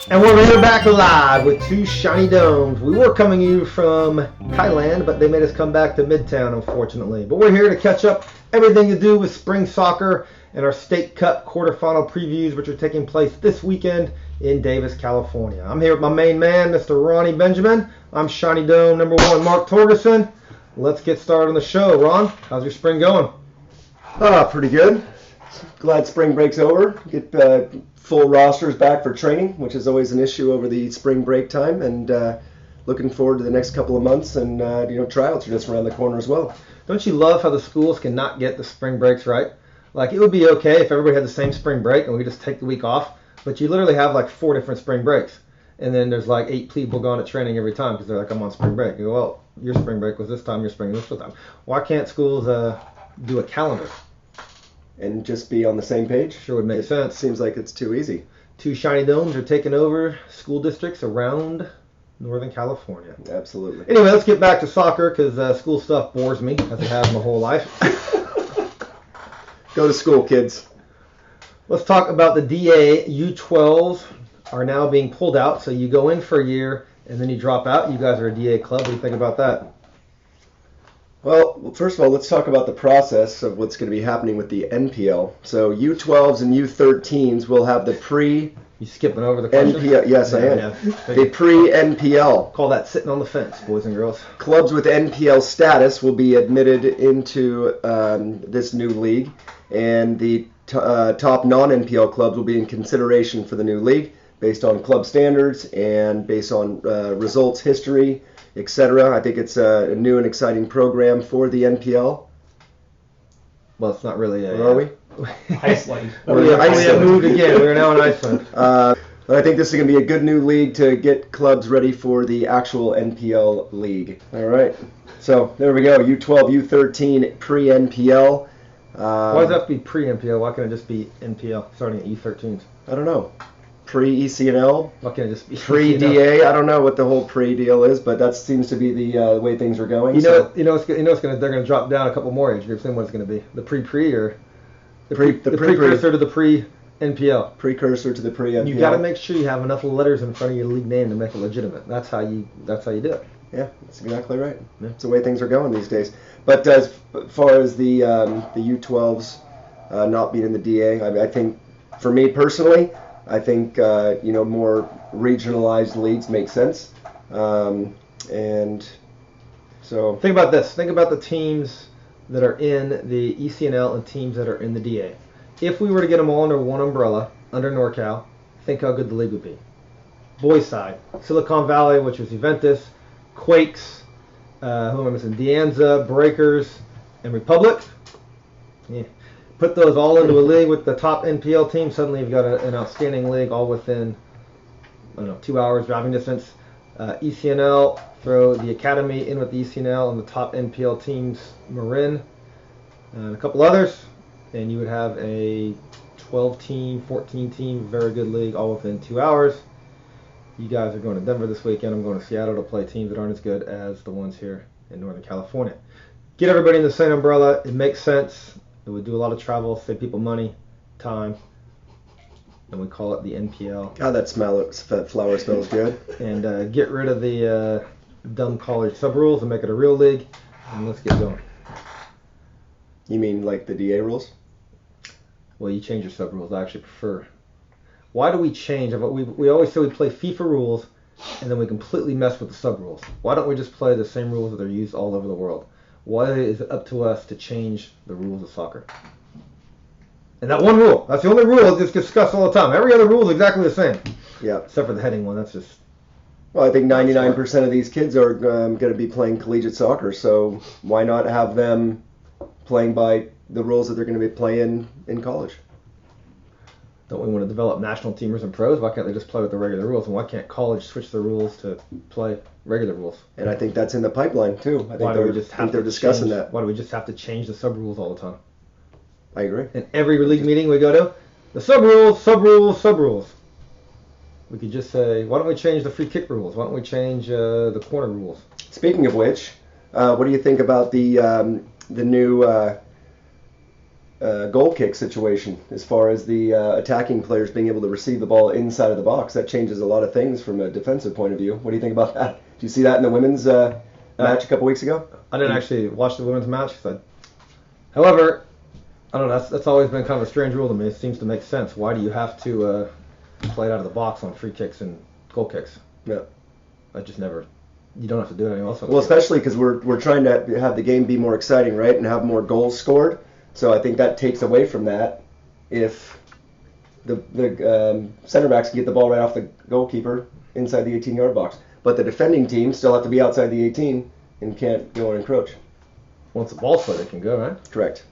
And we're back live with two shiny domes. We were coming to you from Thailand, but they made us come back to Midtown, unfortunately. But we're here to catch up everything to do with spring soccer and our State Cup Quarterfinal previews, which are taking place this weekend in Davis, California. I'm here with my main man, Mr. Ronnie Benjamin. I'm shiny dome number one, Mark Torgerson. Let's get started on the show. Ron, how's your spring going? Pretty good. Glad spring break's over. Get full rosters back for training, which is always an issue over the spring break time, and looking forward to the next couple of months. And tryouts are just around the corner as well. Don't you love how the schools cannot get the spring breaks right? Like, it would be okay if everybody had the same spring break and we just take the week off, but you literally have like 4 different spring breaks, and then there's like 8 people going to training every time because they're like, I'm on spring break. You go, well, your spring break was this time, your spring was this time. Why can't schools do a calendar? And just be on the same page? Sure would make sense. Seems like it's too easy. 2 shiny domes are taking over school districts around Northern California. Absolutely. Anyway, let's get back to soccer because school stuff bores me, as it has my whole life. Go to school, kids. Let's talk about the DA. U12s are now being pulled out, so you go in for a year and then you drop out. You guys are a DA club. What do you think about that? Well, first of all, let's talk about the process of what's going to be happening with the NPL. So U12s and U13s will have the You skipping over the question? NPL. Yes, I am. Yeah. The pre-NPL. Call that sitting on the fence, boys and girls. Clubs with NPL status will be admitted into this new league, and the top non-NPL clubs will be in consideration for the new league based on club standards and based on results, history, etc. I think it's a new and exciting program for the NPL. Well, it's not really a... Where are we? Iceland. We have moved again. We're now in Iceland. But I think this is going to be a good new league to get clubs ready for the actual NPL league. All right. So there we go. U12, U13, pre-NPL. Why does that have to be pre-NPL? Why can't it just be NPL starting at U13s? I don't know. Pre-ECNL? Why can't it just be pre-DA? I don't know what the whole pre-deal is, but that seems to be the way things are going. They're going to drop down a couple more age groups. Then what it's going to be? The pre-pre or the precursor to the pre-NPL? Precursor to the pre-NPL. You got to make sure you have enough letters in front of your league name to make it legitimate. That's how you do it. Yeah, that's exactly right. Yeah. That's the way things are going these days. But as far as the U12s not being in the DA, I think, for me personally, I think more regionalized leagues make sense, and so think about this. Think about the teams that are in the ECNL and teams that are in the DA. If we were to get them all under one umbrella, under NorCal, think how good the league would be. Boys side, Silicon Valley, which was Juventus, Quakes, who am I missing? Deanza, Breakers, and Republic. Yeah. Put those all into a league with the top NPL team. Suddenly you've got an outstanding league all within, 2 hours driving distance. ECNL, throw the academy in with the ECNL and the top NPL teams, Marin, and a couple others, and you would have a 12-team, 14-team, very good league all within 2 hours. You guys are going to Denver this weekend. I'm going to Seattle to play teams that aren't as good as the ones here in Northern California. Get everybody in the same umbrella. It makes sense. It would do a lot of travel, save people money, time, and we call it the NPL. God, that flower smells good. And get rid of the dumb college sub-rules and make it a real league, and let's get going. You mean like the DA rules? Well, you change your sub-rules. I actually prefer. Why do we change? We always say we play FIFA rules, and then we completely mess with the sub-rules. Why don't we just play the same rules that are used all over the world? Why is it up to us to change the rules of soccer? And that one rule, that's the only rule that gets discussed all the time. Every other rule is exactly the same. Yeah. Except for the heading one. That's just... Well, I think 99% of these kids are going to be playing collegiate soccer, so why not have them playing by the rules that they're going to be playing in college? Don't we want to develop national teamers and pros? Why can't they just play with the regular rules? And why can't college switch the rules to play regular rules? And I think that's in the pipeline, too. I think they're discussing that. Why do we just have to change the sub-rules all the time? I agree. In every league meeting we go to, the sub-rules, sub-rules, sub-rules. We could just say, why don't we change the free kick rules? Why don't we change the corner rules? Speaking of which, what do you think about the new goal kick situation as far as the attacking players being able to receive the ball inside of the box. That changes a lot of things from a defensive point of view. What do you think about that? Did you see that in the women's match a couple weeks ago? I didn't actually watch the women's match. However, I don't know. That's always been kind of a strange rule to me. It seems to make sense. Why do you have to play it out of the box on free kicks and goal kicks? Yeah. I just never. You don't have to do it anywhere else. Well, especially because we're trying to have the game be more exciting, right, and have more goals scored. So I think that takes away from that if the center backs can get the ball right off the goalkeeper inside the 18-yard box. But the defending team still have to be outside the 18 and can't go and encroach. Once the ball's played, it can go, right? Correct.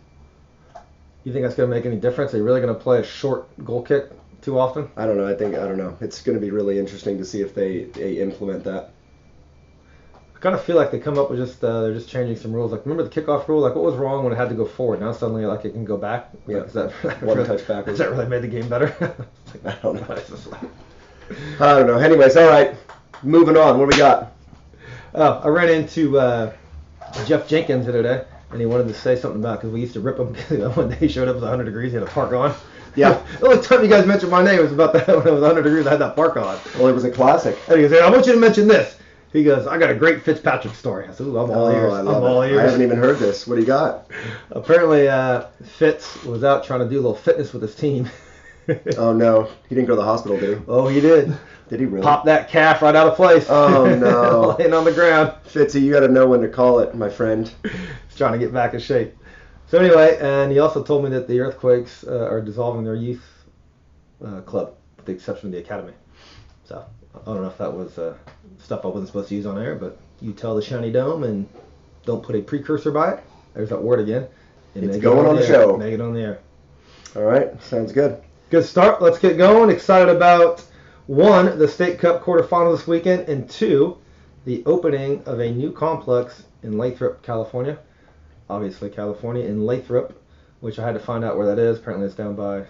You think that's going to make any difference? Are you really going to play a short goal kick too often? I don't know. I don't know. It's going to be really interesting to see if they implement that. I kind of feel like they come up with they're just changing some rules. Like, remember the kickoff rule? Like, what was wrong when it had to go forward? Now suddenly, like, it can go back. Yeah. Like, is that one touch backwards? Has that really made the game better? I don't know. I don't know. Anyways, all right. Moving on. What do we got? I ran into Jeff Jenkins the other day, and he wanted to say something about because we used to rip him. One day he showed up, it was 100 degrees, he had a park on. Yeah. The only time you guys mentioned my name was about that when it was 100 degrees. I had that park on. Well, it was a classic. And he goes, "Hey, I want you to mention this." He goes, "I got a great Fitzpatrick story." I said, "Ooh, I'm all ears." I love it. I haven't even heard this. What do you got? Apparently, Fitz was out trying to do a little fitness with his team. Oh no, he didn't go to the hospital, did he? Oh, he did. Did he really? Pop that calf right out of place. Oh no. Laying on the ground. Fitzy, you got to know when to call it, my friend. He's trying to get back in shape. So anyway, and he also told me that the Earthquakes are dissolving their youth club, with the exception of the academy. So I don't know if that was stuff I wasn't supposed to use on air, but you tell the Shiny Dome and don't put a precursor by it. There's that word again. It's going on the show. Make it on the air. All right, sounds good. Good start. Let's get going. Excited about, 1, the State Cup Quarterfinals this weekend, and 2, the opening of a new complex in Lathrop, California. Obviously, California, in Lathrop, which I had to find out where that is. Apparently, it's down by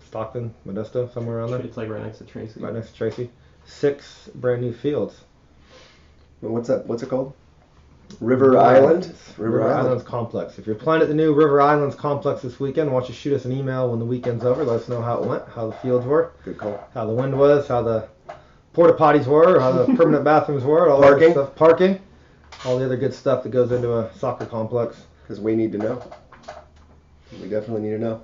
Stockton, Modesto, somewhere around there. It's like right next to Tracy. Right next to Tracy. 6 brand new fields. What's that? What's it called? River Island? River Islands Complex. If you're playing at the new River Islands Complex this weekend, why don't you shoot us an email when the weekend's over. Let us know how it went, how the fields were, Good call. how the wind was, how the porta potties were, how the permanent bathrooms were, all Parking. that stuff. Parking. All the other good stuff that goes into a soccer complex. Because we need to know. We definitely need to know.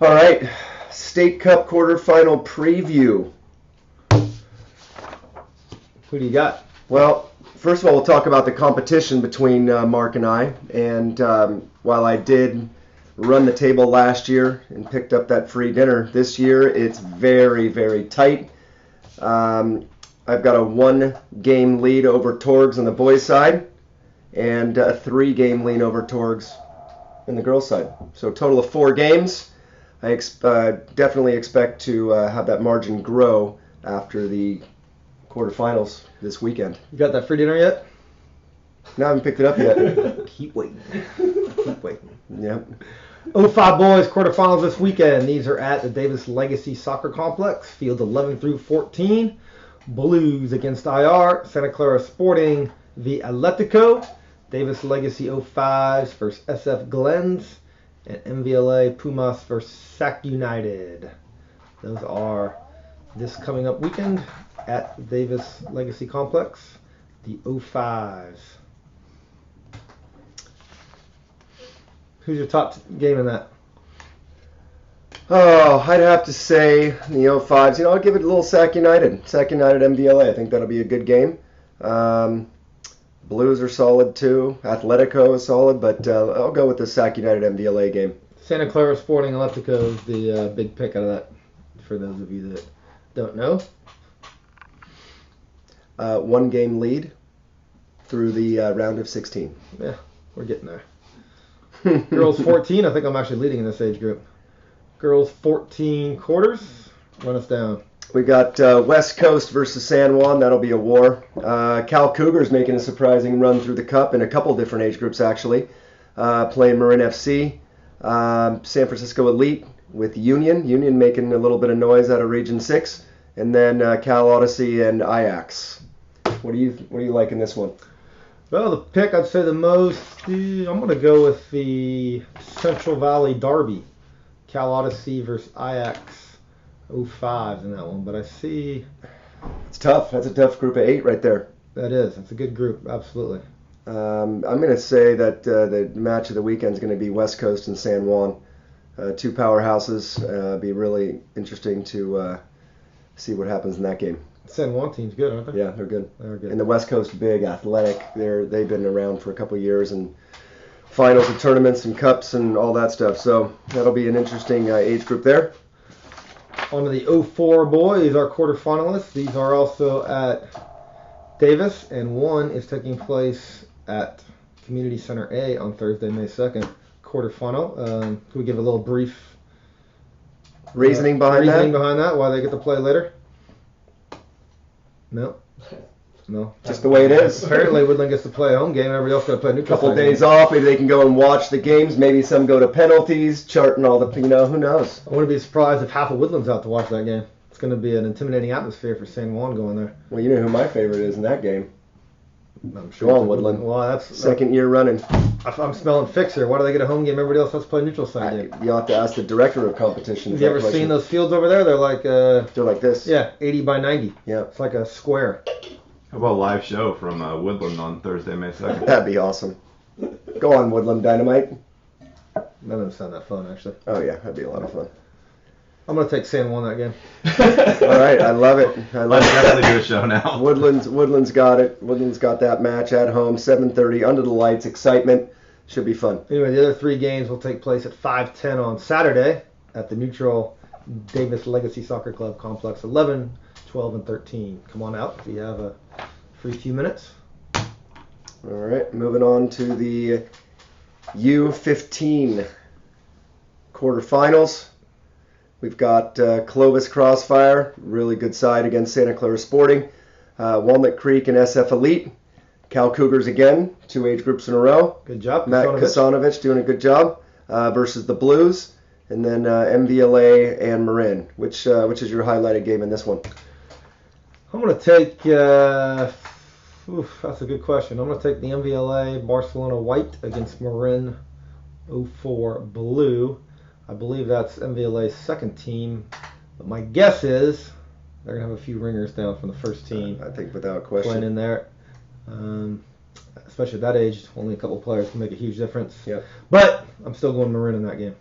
All right, State Cup Quarterfinal preview. Who do you got? Well, first of all, we'll talk about the competition between Mark and I. And while I did run the table last year and picked up that free dinner, this year it's very, very tight. I've got a 1-game lead over Torgs on the boys' side and a 3-game lead over Torgs on the girls' side. So a total of 4 games. I definitely expect to have that margin grow after the quarterfinals this weekend. You got that free dinner yet? No, I haven't picked it up yet. Keep waiting. Keep waiting. Yep. 05 boys quarterfinals this weekend. These are at the Davis Legacy Soccer Complex, fields 11 through 14. Blues against IR, Santa Clara Sporting v Atletico, Davis Legacy 05s versus SF Glens, and MVLA Pumas versus Sac United. Those are this coming up weekend at the Davis Legacy Complex, the 05s. Who's your top game in that? Oh, I'd have to say the 05s. I'll give it a little Sac United. Sac United MVLA. I think that'll be a good game. Blues are solid too. Atletico is solid, but I'll go with the Sac United MVLA game. Santa Clara Sporting Atletico is the big pick out of that, for those of you that don't know. 1-game lead through the round of 16. Yeah, we're getting there. Girls 14, I think I'm actually leading in this age group. Girls 14 quarters, run us down. We got West Coast versus San Juan. That'll be a war. Cal Cougars making a surprising run through the Cup in a couple different age groups, actually. Playing Marin FC. San Francisco Elite with Union. Union making a little bit of noise out of Region 6. And then Cal Odyssey and Ajax. What do you like in this one? Well, the pick I'd say the most, I'm going to go with the Central Valley Derby. Cal Odyssey versus Ajax 05 in that one. But I see... It's tough. That's a tough group of 8 right there. That is. That's a good group. Absolutely. I'm going to say that the match of the weekend is going to be West Coast and San Juan. 2 powerhouses. Be really interesting to see what happens in that game. San Juan team's good, aren't they? Yeah, they're good. They're good. And the West Coast, big, athletic. They've been around for a couple of years and finals of tournaments and cups and all that stuff. So that'll be an interesting age group there. On to the 04 boys, our quarterfinalists. These are also at Davis, and one is taking place at Community Center A on Thursday, May 2nd. Quarterfinal. Can we give a little brief reasoning behind that? Why they get to play later? No. Just the way it is. Apparently, Woodland gets to play a home game. Everybody else got to play a neutral. Couple days off. Maybe they can go and watch the games. Maybe some go to penalties, charting all the. Who knows? I wouldn't be surprised if half of Woodland's out to watch that game. It's going to be an intimidating atmosphere for San Juan going there. Well, you know who my favorite is in that game. I'm sure. Go on, Woodland. Well, that's second year running. I'm smelling fix here. Why do they get a home game? Everybody else has to play a neutral site game. You have to ask the director of competition. Have you ever seen those fields over there? They're like they're like this. Yeah, 80 by 90. Yeah, it's like a square. How about a live show from Woodland on Thursday, May 2nd? That'd be awesome. Go on, Woodland Dynamite. That doesn't sound that fun, actually. Oh yeah, that'd be a lot of fun. I'm gonna take San Juan that game. All right, I love it. Let's definitely do a show now. Woodland's got it. Woodland's got that match at home, 7:30 under the lights. Excitement. Should be fun. Anyway, the other 3 games will take place at 5:10 on Saturday at the neutral Davis Legacy Soccer Club complex. 11, 12, and 13. Come on out if you have a free few minutes. All right, moving on to the U15 quarterfinals. We've got Clovis Crossfire, really good side against Santa Clara Sporting. Walnut Creek and SF Elite. Cal Cougars again, 2 age groups in a row. Good job. Matt Kasanovich doing a good job versus the Blues. And then MVLA and Marin. Which is your highlighted game in this one? I'm going to take, that's a good question. I'm going to take the MVLA Barcelona White against Marin 04 Blue. I believe that's MVLA's second team. But my guess is they're going to have a few ringers down from the first team. I think without question. Playing in there. Especially at that age, only a couple players can make a huge difference. Yeah. But I'm still going Marin in that game.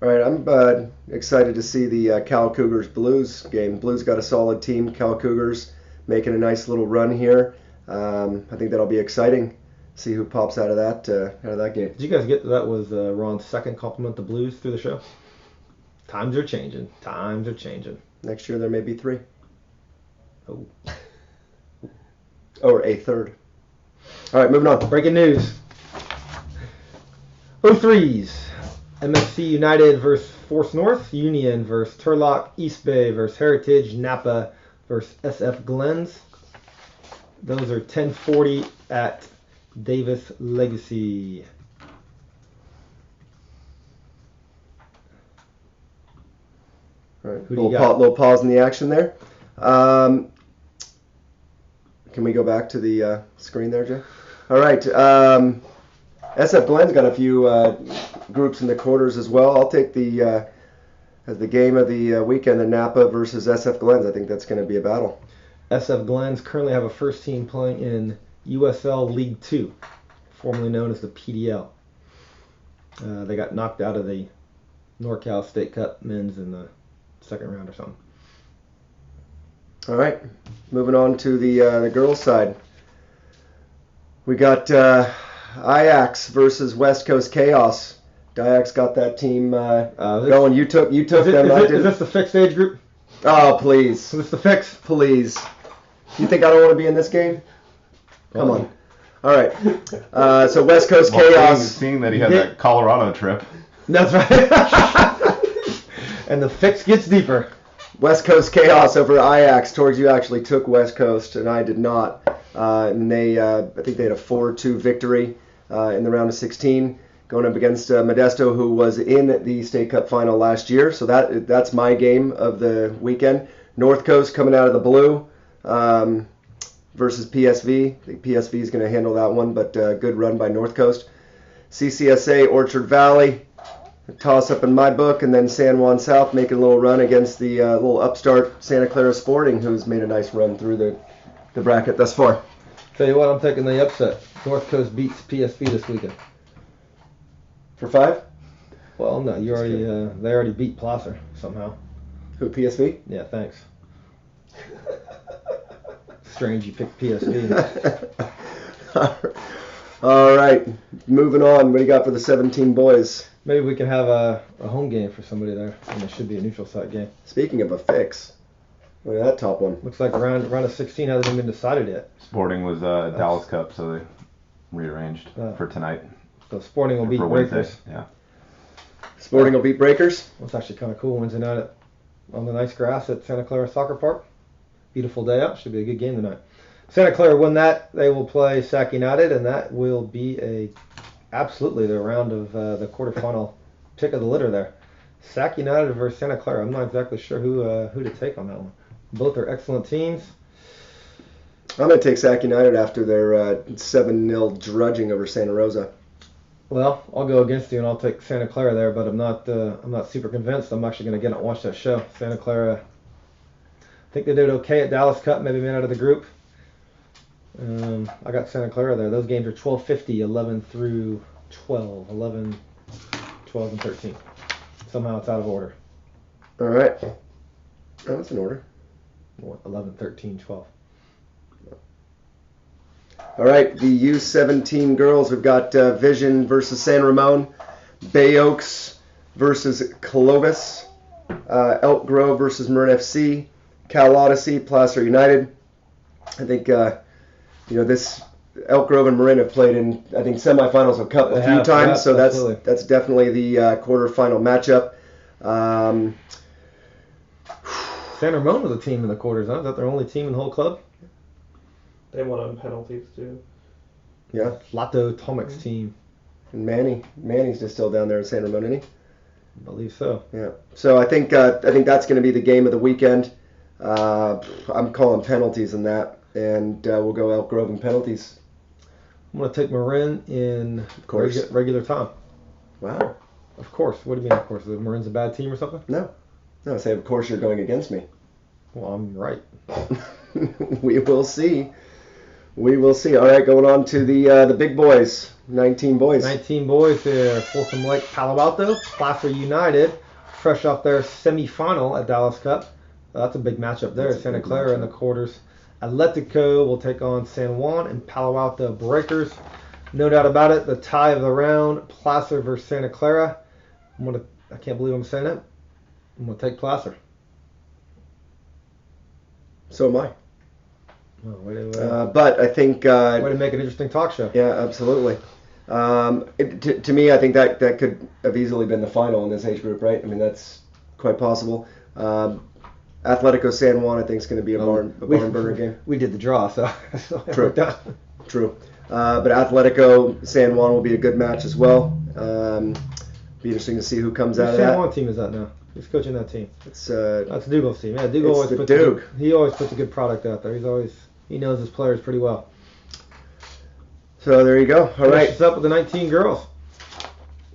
All right, I'm excited to see the Cal Cougars Blues game. Blues got a solid team. Cal Cougars making a nice little run here. I think that'll be exciting. See who pops out of that game. Did you guys get that was Ron's second compliment to Blues through the show? Times are changing. Times are changing. Next year there may be 3. Oh. Or a third. All right, moving on. Breaking news. 03s. MSC United versus Force North. Union versus Turlock. East Bay versus Heritage. Napa versus SF Glens. Those are 10:40 at Davis Legacy. All right, little pause in the action there. Can we go back to the screen there, Jay? All right. SF Glenn's got a few groups in the quarters as well. I'll take the as the game of the weekend, the Napa versus SF Glens. I think that's going to be a battle. SF Glens currently have a first team playing in USL League 2, formerly known as the PDL. They got knocked out of the NorCal State Cup men's in the second round or something. All right, moving on to the girls' side. We got Ajax versus West Coast Chaos. Ajax got that team going. You took them. Is this the fixed age group? Oh, please. Is this the fix? Please. You think I don't want to be in this game? Come on. All right. So West Coast Chaos. Seeing that he had that Colorado trip. That's right. And the fix gets deeper. West Coast Chaos over Ajax. Towards you actually took West Coast, and I did not. And they, I think they had a 4-2 victory in the round of 16, going up against Modesto, who was in the State Cup final last year. So that's my game of the weekend. North Coast coming out of the blue. versus PSV. I think PSV is going to handle that one, but good run by North Coast. CCSA Orchard Valley, a toss-up in my book, and then San Juan South making a little run against the little upstart Santa Clara Sporting, who's made a nice run through the bracket thus far. Tell you what, I'm taking the upset. North Coast beats PSV this weekend. For 5? Well, no, you already they already beat Placer somehow. Who, PSV? Yeah, thanks. Strange you picked PSV. All right, moving on. What do you got for the 17 boys? Maybe we can have a home game for somebody there, and it should be a neutral site game. Speaking of a fix, look at that top one. Looks like round of 16 hasn't even been decided yet. Sporting was Dallas Cup, so they rearranged for tonight. So Sporting will beat for Breakers. Wednesday. Yeah. Sporting will beat Breakers. Well, it's actually kind of cool Wednesday night on the nice grass at Santa Clara Soccer Park. Beautiful day out. Should be a good game tonight. Santa Clara win that. They will play Sac United, and that will be absolutely the round of the quarterfinal pick of the litter there. Sac United versus Santa Clara. I'm not exactly sure who to take on that one. Both are excellent teams. I'm going to take Sac United after their 7-0 drudging over Santa Rosa. Well, I'll go against you and I'll take Santa Clara there, but I'm not super convinced. I'm actually going to get out and watch that show. Santa Clara, I think they did okay at Dallas Cup, maybe made out of the group. I got Santa Clara there. Those games are 12:50, 11 through 12, 11, 12, and 13. Somehow it's out of order. All right. Oh, that's in order. 11, 13, 12. All right, the U17 girls, we've got Vision versus San Ramon, Bay Oaks versus Clovis, Elk Grove versus Marin FC, Cal Odyssey, Placer United. I think, this Elk Grove and Marin have played in, I think, semifinals of Cup a few times, so that's definitely the quarterfinal matchup. San Ramon was a team in the quarters, huh? Is that their only team in the whole club? They won on penalties too. Yeah. Lato Tomic's team. And Manny's just still down there in San Ramon, isn't he? I believe so. Yeah. So I think that's going to be the game of the weekend. I'm calling penalties in that, and we'll go Elk Grove in penalties. I'm going to take Marin in Of course. regular time. Wow. Of course. What do you mean, of course? Is Marin's a bad team or something? No, I say, of course you're going against me. Well, I'm right. We will see. All right, going on to the big boys. 19 boys. 19 boys there. Folsom Lake, Palo Alto, Placer United, fresh off their semifinal at Dallas Cup. That's a big matchup there. Santa Clara in the quarters. Atletico will take on San Juan and Palo Alto Breakers. No doubt about it, the tie of the round, Placer versus Santa Clara. I can't believe I'm saying it. I'm going to take Placer. So am I. Oh, but I think... way to make an interesting talk show. Yeah, absolutely. To me, I think that could have easily been the final in this age group, right? I mean, that's quite possible. Atletico San Juan, I think, is going to be a barn burner game. We did the draw, so True. True. But Atletico San Juan will be a good match as well. Be interesting to see who comes out of that. San Juan team is that now? Who's coaching that team? That's Dougal's team. Yeah, Dougal always puts a good product out there. He knows his players pretty well. So there you go. All right. Finish us up with the 19 girls.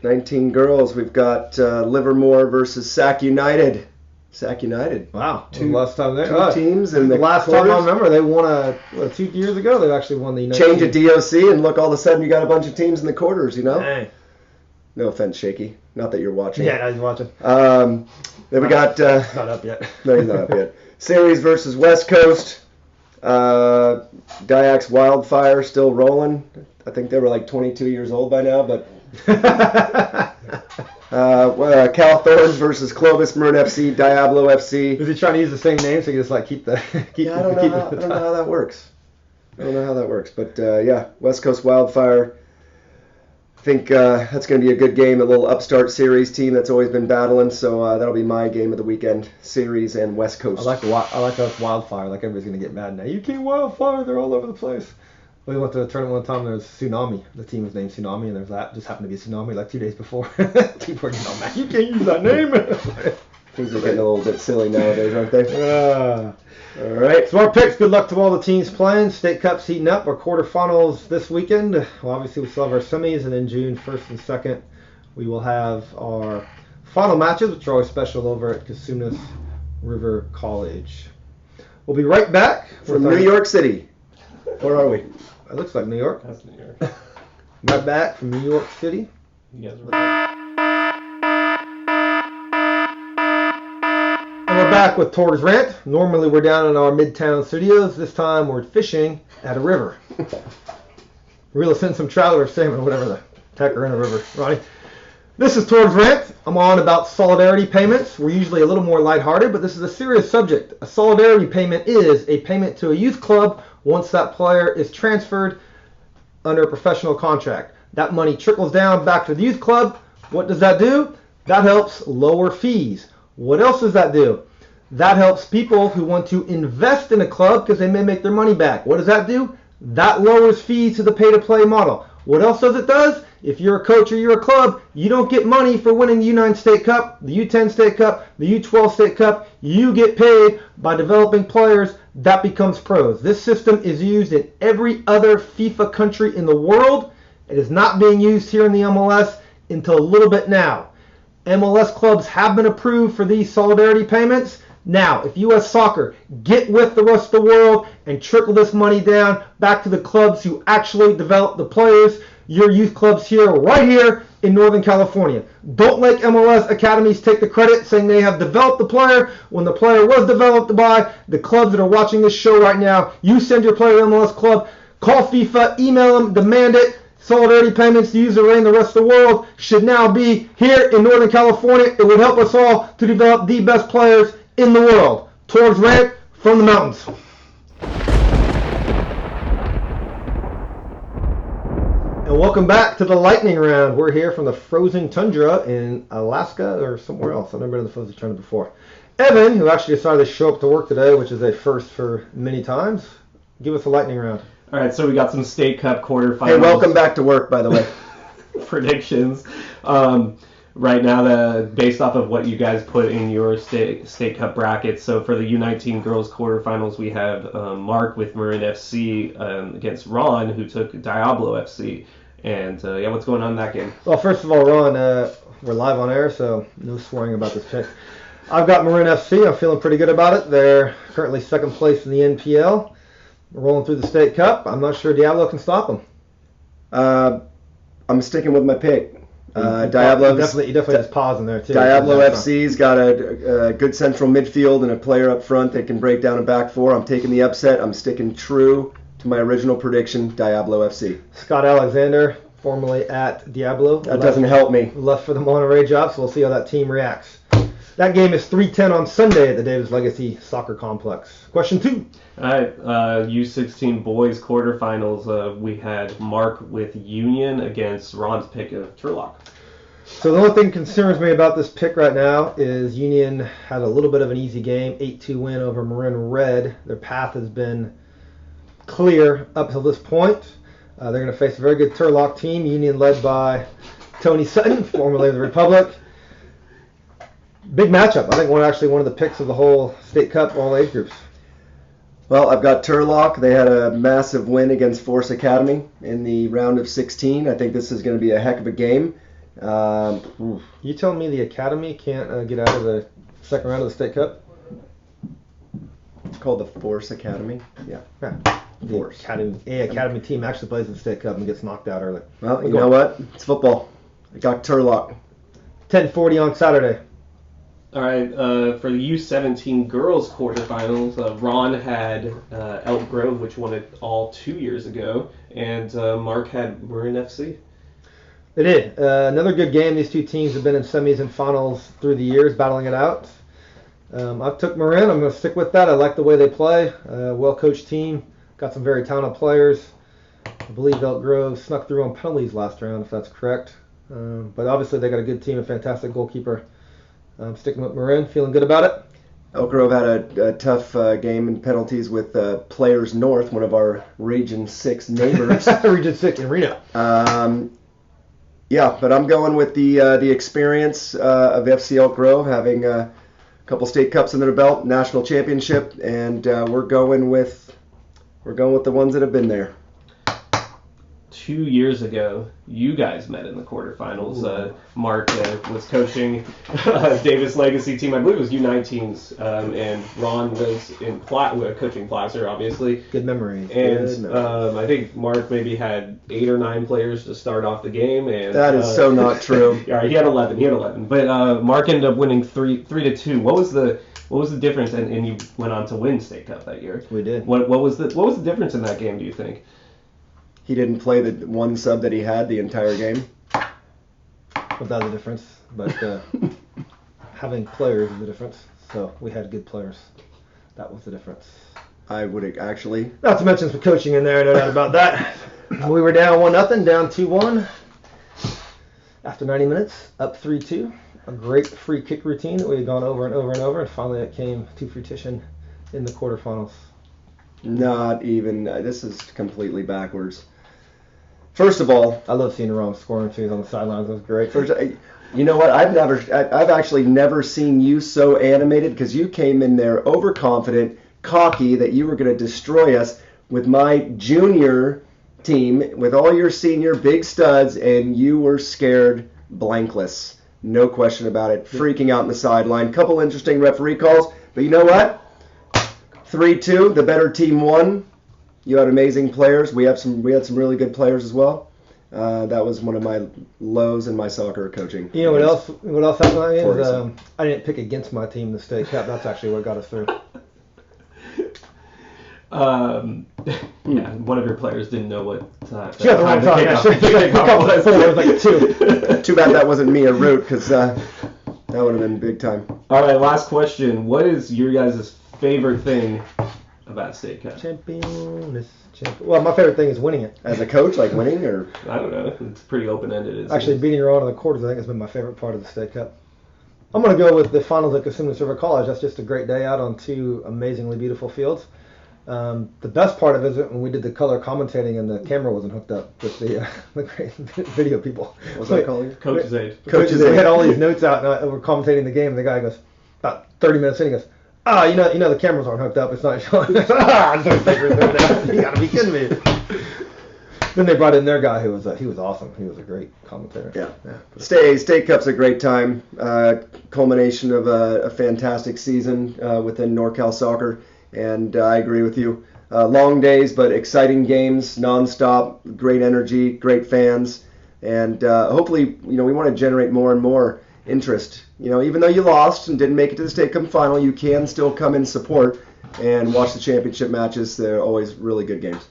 19 girls. We've got Livermore versus Sac United. Sac United. Wow. Two teams in the last quarters. time I remember, they won 2 years ago. They actually won the U19. Change a DOC and look, all of a sudden you got a bunch of teams in the quarters, you know? Dang. No offense, Shaky. Not that you're watching. Yeah, he's watching. Then we got... not up yet. No, he's not up yet. Series versus West Coast. Diax Wildfire still rolling. I think they were like 22 years old by now, but... Cal Thorns versus Clovis, Marin FC, Diablo FC. Is he trying to use the same name so he just keep the... I don't know how that works. But West Coast Wildfire. I think that's going to be a good game, a little upstart series team that's always been battling, so that'll be my game of the weekend, series and West Coast. I like us Wildfire, like everybody's going to get mad now. You can't Wildfire, they're all over the place. We went to a tournament one time, there was Tsunami. The team was named Tsunami, and there just happened to be Tsunami like 2 days before. People were getting all mad. You can't use that name. Things are getting a little bit silly nowadays, aren't they? All right. So our picks, good luck to all the teams playing. State Cup's heating up. Our quarterfinals this weekend. Well, obviously, we still have our semis, and then June 1st and 2nd, we will have our final matches, which are always special over at Casunas River College. We'll be right back. From New York City. Where are we? It looks like New York. That's New York. Right back from New York City. You guys are And we're back with Tor's Rant. Normally we're down in our Midtown studios. This time we're fishing at a river. Reel us in some trout or salmon or whatever the heck are in a river, Ronnie. This is Tor's Rant. I'm on about solidarity payments. We're usually a little more lighthearted, but this is a serious subject. A solidarity payment is a payment to a youth club once that player is transferred under a professional contract. That money trickles down back to the youth club. What does that do? That helps lower fees. What else does that do? That helps people who want to invest in a club because they may make their money back. What does that do? That lowers fees to the pay-to-play model. What else does it do? If you're a coach or you're a club, you don't get money for winning the U9 State Cup, the U10 State Cup, the U12 State Cup. You get paid by developing players. That becomes pros. This system is used in every other FIFA country in the world. It is not being used here in the MLS until a little bit now. MLS clubs have been approved for these solidarity payments. Now, if U.S. Soccer, get with the rest of the world and trickle this money down back to the clubs who actually develop the players. Your youth clubs here, right here in Northern California. Don't let MLS academies take the credit saying they have developed the player when the player was developed by the clubs that are watching this show right now. You send your player to MLS club, call FIFA, email them, demand it. Solidarity payments to use the rain the rest of the world should now be here in Northern California. It would help us all to develop the best players in the world. Tor's Rant from the mountains. And welcome back to the lightning round. We're here from the frozen tundra in Alaska or somewhere else. I've never been in the frozen tundra before. Evan, who actually decided to show up to work today, which is a first for many times, give us a lightning round. All right, so we got some State Cup quarterfinals. Hey, welcome back to work, by the way. Predictions. Right now, based off of what you guys put in your State Cup brackets. So for the U19 Girls Quarterfinals, we have Mark with Marin FC against Ron, who took Diablo FC. And what's going on in that game? Well, first of all, Ron, we're live on air, so no swearing about this pick. I've got Marin FC. I'm feeling pretty good about it. They're currently second place in the NPL. We're rolling through the State Cup. I'm not sure Diablo can stop them. I'm sticking with my pick. You definitely just pause in there, too. Diablo FC's got a good central midfield and a player up front that can break down a back four. I'm taking the upset. I'm sticking true to my original prediction, Diablo FC. Scott Alexander, formerly at Diablo. That doesn't help me. Left for the Monterey job, so we'll see how that team reacts. That game is 3:10 on Sunday at the Davis Legacy Soccer Complex. Question 2. All right, U16 boys quarterfinals. We had Mark with Union against Ron's pick of Turlock. So the only thing that concerns me about this pick right now is Union had a little bit of an easy game, 8-2 win over Marin Red. Their path has been clear up to this point. They're going to face a very good Turlock team, Union led by Tony Sutton, formerly of the Republic. Big matchup. I think one of the picks of the whole State Cup, all age groups. Well, I've got Turlock. They had a massive win against Force Academy in the round of 16. I think this is going to be a heck of a game. You telling me the Academy can't get out of the second round of the State Cup? It's called the Force Academy. Yeah. The Force. Academy team actually plays in the State Cup and gets knocked out early. Well, you know what? It's football. I got Turlock. 10:40 on Saturday. All right, for the U17 girls quarterfinals, Ron had Elk Grove, which won it all 2 years ago, and Mark had Marin FC. They did. Another good game. These two teams have been in semis and finals through the years, battling it out. I've took Marin. I'm going to stick with that. I like the way they play. Well-coached team. Got some very talented players. I believe Elk Grove snuck through on penalties last round, if that's correct. But obviously they got a good team, a fantastic goalkeeper. I'm sticking with Marin, feeling good about it. Elk Grove had a tough game in penalties with Players North, one of our Region 6 neighbors. Region 6 in Reno. Yeah, but I'm going with the experience of FC Elk Grove, having couple state cups under their belt, national championship, and we're going with the ones that have been there. 2 years ago, you guys met in the quarterfinals. Mark was coaching Davis Legacy team. I believe it was U19s, and Ron was in coaching Placer, obviously. Good memory. And I think Mark maybe had 8 or 9 players to start off the game. And that is so not true. All right, he had 11. But Mark ended up winning 3-2. What was the difference? And you went on to win State Cup that year. We did. What was the difference in that game, do you think? He didn't play the one sub that he had the entire game. Without the difference, but having players is the difference. So we had good players. That was the difference. I would actually. Not to mention some coaching in there, no doubt about that. We were down 1-0, down 2-1. After 90 minutes, up 3-2. A great free kick routine that we had gone over and over and over, and finally it came to fruition in the quarterfinals. Not even. This is completely backwards. First of all, I love seeing Ron scoring too on the sidelines. It was great. You know what? I've actually never seen you so animated because you came in there overconfident, cocky that you were going to destroy us with my junior team with all your senior big studs, and you were scared blankless. No question about it. Freaking out in the sideline. Couple interesting referee calls, but you know what? 3-2, the better team won. You had amazing players. We had some really good players as well. That was one of my lows in my soccer coaching. You know what else? What else happened that game is I didn't pick against my team in the State Cup. That's actually what got us through. Yeah, one of your players didn't know what time. She got the wrong time. Yeah, sure. Pick up was 4. It was like a 2. Too bad that wasn't me or Root, because that would have been big time. All right, last question. What is your guys' favorite thing about State Cup? Champion. Well, my favorite thing is winning it. As a coach, like winning, or I don't know. It's pretty open-ended. Actually, beating your own in the quarters, I think, has been my favorite part of the State Cup. I'm going to go with the finals at Casinos River College. That's just a great day out on 2 amazingly beautiful fields. The best part of it is when we did the color commentating and the camera wasn't hooked up with the great video people. What was that called? Coach's aid. Coaches aid. We had all these notes out and we're commentating the game. And the guy goes, about 30 minutes in, he goes, you know the cameras aren't hooked up. It's not showing. You gotta be kidding me. Then they brought in their guy who was he was awesome. He was a great commentator. Yeah. State Cup's a great time. Culmination of a fantastic season within NorCal soccer, and I agree with you. Long days, but exciting games, nonstop. Great energy, great fans, and hopefully, we want to generate more and more interest. Even though you lost and didn't make it to the State Cup final, you can still come and support and watch the championship matches. They're always really good games.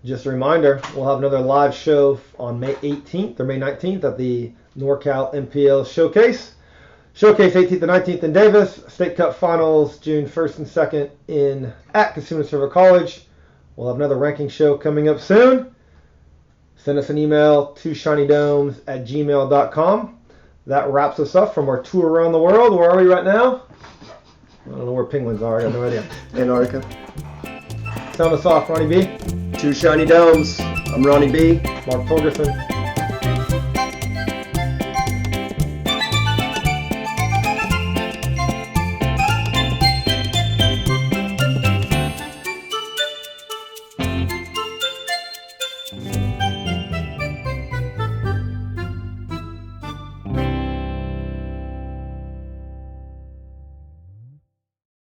Just a reminder, we'll have another live show on May 18th or May 19th at the NorCal MPL Showcase. Showcase 18th and 19th in Davis. State Cup Finals June 1st and 2nd at Casinos River College. We'll have another ranking show coming up soon. Send us an email to shinydomes@gmail.com. That wraps us up from our tour around the world. Where are we right now? I don't know where penguins are. I got no idea. Antarctica. Sound us off, Ronnie B. 2 Shiny Domes. I'm Ronnie B. Mark Torgerson.